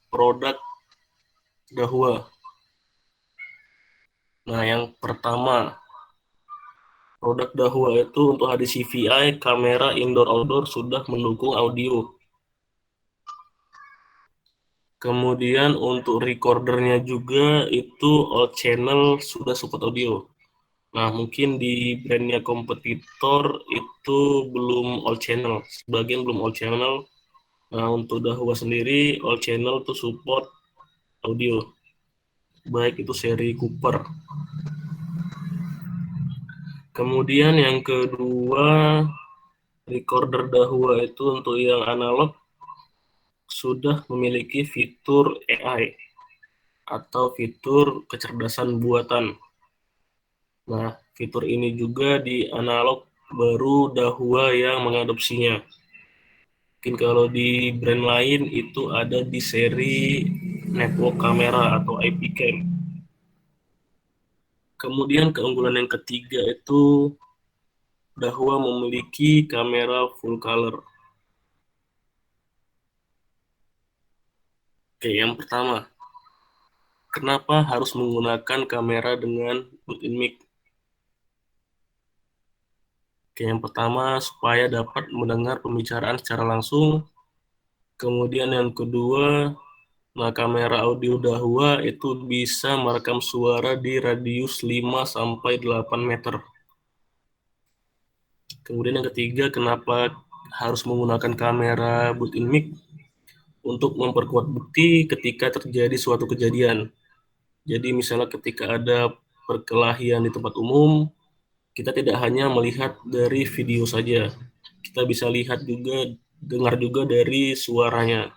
produk Dahua. Nah, yang pertama, produk Dahua itu untuk HDCVI, kamera indoor-outdoor sudah mendukung audio. Kemudian untuk recordernya juga itu all channel sudah support audio. Nah, mungkin di brandnya kompetitor itu belum all channel, sebagian belum all channel. Nah, untuk Dahua sendiri all channel itu support audio, baik itu seri Cooper. Kemudian yang kedua, recorder Dahua itu untuk yang analog sudah memiliki fitur AI atau fitur kecerdasan buatan. Nah, fitur ini juga di analog baru Dahua yang mengadopsinya. Mungkin kalau di brand lain itu ada di seri network kamera atau IP cam. Kemudian keunggulan yang ketiga itu Dahua memiliki kamera full color. Oke, yang pertama, kenapa harus menggunakan kamera dengan built-in mic? Oke, yang pertama, supaya dapat mendengar pembicaraan secara langsung. Kemudian yang kedua, nah kamera audio Dahua itu bisa merekam suara di radius 5 sampai 8 meter. Kemudian yang ketiga, kenapa harus menggunakan kamera built-in mic? Untuk memperkuat bukti ketika terjadi suatu kejadian. Jadi misalnya ketika ada perkelahian di tempat umum, kita tidak hanya melihat dari video saja, kita bisa lihat juga, dengar juga dari suaranya.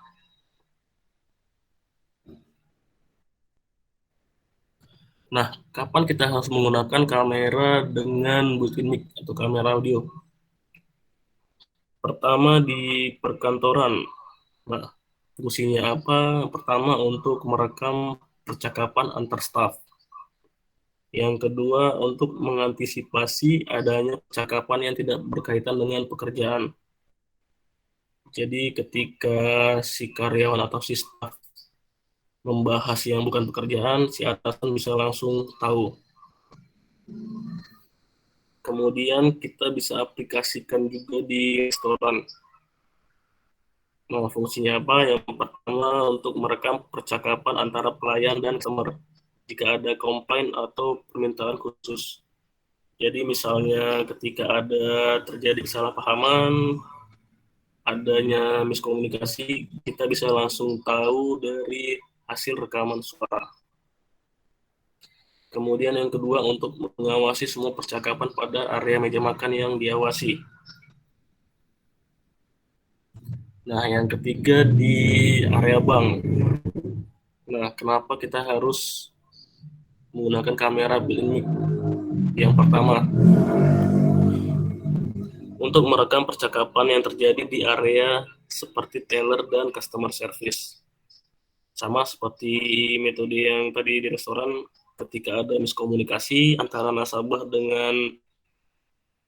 Nah, kapan kita harus menggunakan kamera dengan built-in mic atau kamera audio? Pertama di perkantoran. Nah, fungsinya apa? Pertama untuk merekam percakapan antar staf. Yang kedua untuk mengantisipasi adanya percakapan yang tidak berkaitan dengan pekerjaan. Jadi ketika si karyawan atau si staf membahas yang bukan pekerjaan, si atasan bisa langsung tahu. Kemudian kita bisa aplikasikan juga di restoran. Nah, fungsinya apa? Yang pertama untuk merekam percakapan antara pelayan dan customer jika ada komplain atau permintaan khusus. Jadi misalnya ketika ada terjadi kesalahpahaman, adanya miskomunikasi, kita bisa langsung tahu dari hasil rekaman suara. Kemudian yang kedua untuk mengawasi semua percakapan pada area meja makan yang diawasi. Nah, yang ketiga di area bank. Nah, kenapa kita harus menggunakan kamera built-in mic? Yang pertama, untuk merekam percakapan yang terjadi di area seperti teller dan customer service. Sama seperti metode yang tadi di restoran, ketika ada miskomunikasi antara nasabah dengan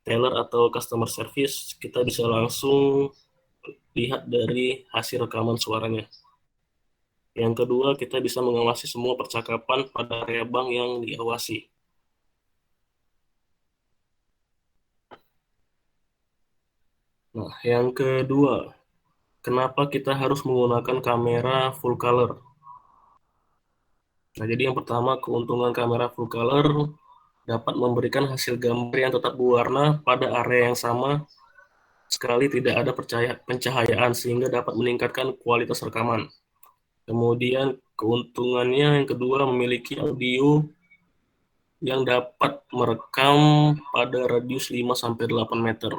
teller atau customer service, kita bisa langsung lihat dari hasil rekaman suaranya. Yang kedua, kita bisa mengawasi semua percakapan pada area bank yang diawasi. Nah, yang kedua, kenapa kita harus menggunakan kamera full color? Nah, jadi yang pertama, keuntungan kamera full color dapat memberikan hasil gambar yang tetap berwarna pada area yang sama sekali tidak ada pencahayaan sehingga dapat meningkatkan kualitas rekaman. Kemudian keuntungannya yang kedua memiliki audio yang dapat merekam pada radius 5 sampai 8 meter.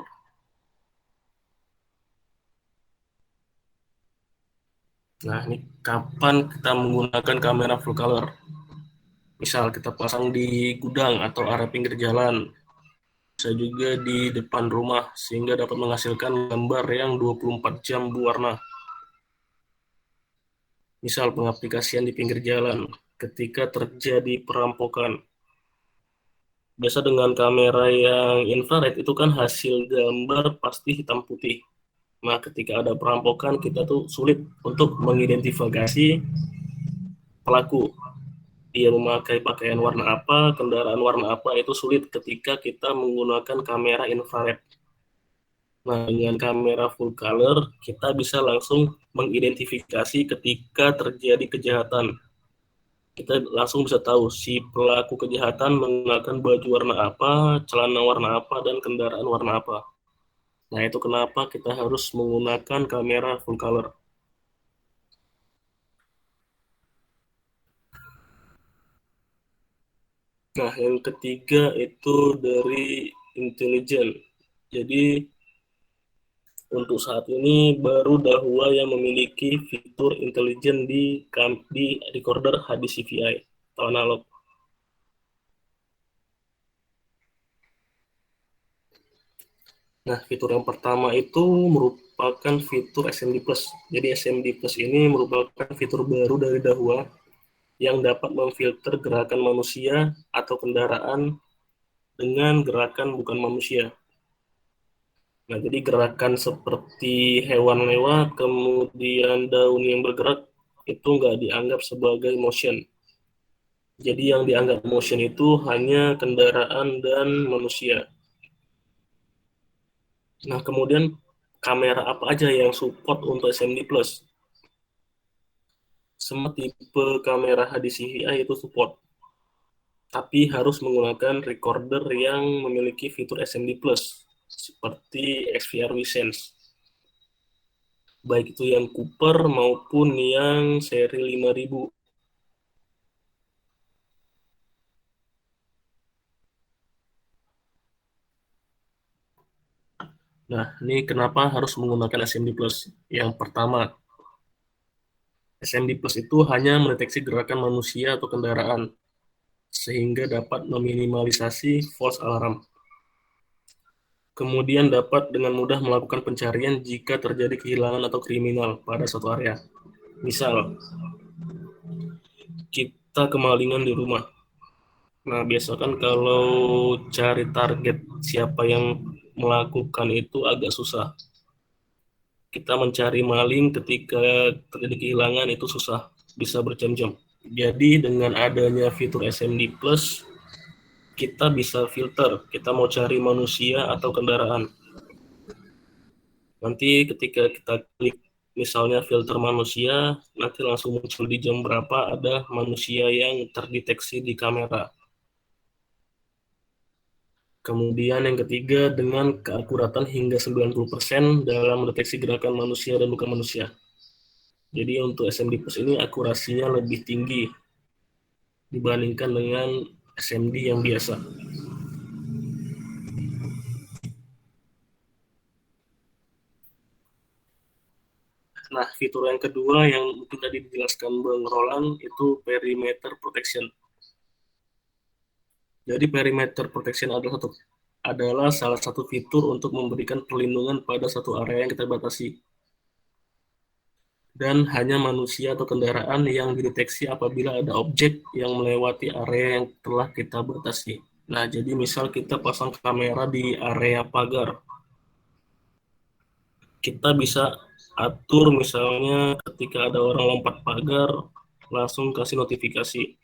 Nah, ini kapan kita menggunakan kamera full color? Misal kita pasang di gudang atau area pinggir jalan, bisa juga di depan rumah sehingga dapat menghasilkan gambar yang 24 jam berwarna. Misal pengaplikasian di pinggir jalan ketika terjadi perampokan. Biasa dengan kamera yang infrared itu kan hasil gambar pasti hitam putih. Nah, ketika ada perampokan, kita tuh sulit untuk mengidentifikasi pelaku. Dia memakai pakaian warna apa, kendaraan warna apa, itu sulit ketika kita menggunakan kamera infrared. Nah, dengan kamera full color, kita bisa langsung mengidentifikasi ketika terjadi kejahatan. Kita langsung bisa tahu si pelaku kejahatan menggunakan baju warna apa, celana warna apa, dan kendaraan warna apa. Nah, itu kenapa kita harus menggunakan kamera full color. Nah, yang ketiga itu dari intelijen. Jadi, untuk saat ini baru Dahua yang memiliki fitur intelijen di recorder HD CVI atau analog. Nah, fitur yang pertama itu merupakan fitur SMD Plus. Jadi SMD Plus ini merupakan fitur baru dari Dahua yang dapat memfilter gerakan manusia atau kendaraan dengan gerakan bukan manusia. Nah, jadi gerakan seperti hewan lewat, kemudian daun yang bergerak, itu nggak dianggap sebagai motion. Jadi yang dianggap motion itu hanya kendaraan dan manusia. Nah, kemudian kamera apa aja yang support untuk SMD Plus? Semua tipe kamera HDCVI itu support, tapi harus menggunakan recorder yang memiliki fitur SMD Plus, seperti XVR Visense. Baik itu yang Cooper maupun yang seri 5000. Nah, ini kenapa harus menggunakan SMD Plus? Yang pertama, SMD Plus itu hanya mendeteksi gerakan manusia atau kendaraan, sehingga dapat meminimalisasi false alarm. Kemudian dapat dengan mudah melakukan pencarian jika terjadi kehilangan atau kriminal pada suatu area. Misal, kita kemalingan di rumah. Nah, biasa kan kalau cari target siapa yang melakukan itu agak susah. Kita mencari maling ketika terjadi kehilangan itu susah, bisa berjam-jam. Jadi dengan adanya fitur SMD Plus, kita bisa filter, kita mau cari manusia atau kendaraan. Nanti ketika kita klik misalnya filter manusia, nanti langsung muncul di jam berapa ada manusia yang terdeteksi di kamera. Kemudian yang ketiga dengan keakuratan hingga 90% dalam mendeteksi gerakan manusia dan bukan manusia. Jadi untuk SMD Plus ini akurasinya lebih tinggi dibandingkan dengan SMD yang biasa. Nah, fitur yang kedua yang mungkin tadi dijelaskan Bang Roland itu perimeter protection. Jadi perimeter protection adalah salah satu fitur untuk memberikan perlindungan pada satu area yang kita batasi. Dan hanya manusia atau kendaraan yang dideteksi apabila ada objek yang melewati area yang telah kita batasi. Nah, jadi misal kita pasang kamera di area pagar, kita bisa atur misalnya ketika ada orang lompat pagar, langsung kasih notifikasi.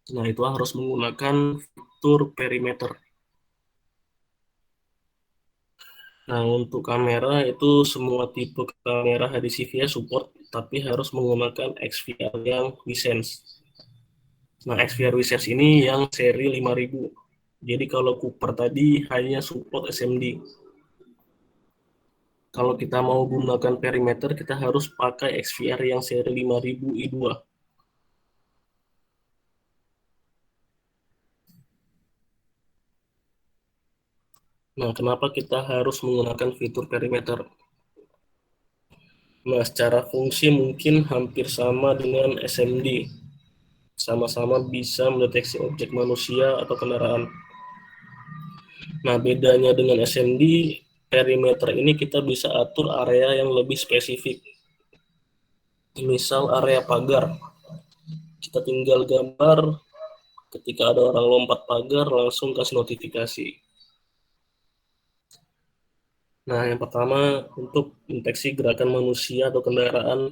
Nah, itu harus menggunakan fitur perimeter. Nah, untuk kamera itu semua tipe kamera HDCVI support, tapi harus menggunakan XVR yang Visense. Nah, XVR Visense ini yang seri 5000. Jadi kalau Cooper tadi hanya support SMD. Kalau kita mau gunakan perimeter, kita harus pakai XVR yang seri 5000 I2. Nah, kenapa kita harus menggunakan fitur perimeter? Nah, secara fungsi mungkin hampir sama dengan SMD. Sama-sama bisa mendeteksi objek manusia atau kendaraan. Nah, bedanya dengan SMD, perimeter ini kita bisa atur area yang lebih spesifik. Misal area pagar, kita tinggal gambar, ketika ada orang lompat pagar, langsung kasih notifikasi. Nah, yang pertama untuk mendeteksi gerakan manusia atau kendaraan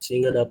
sehingga dapat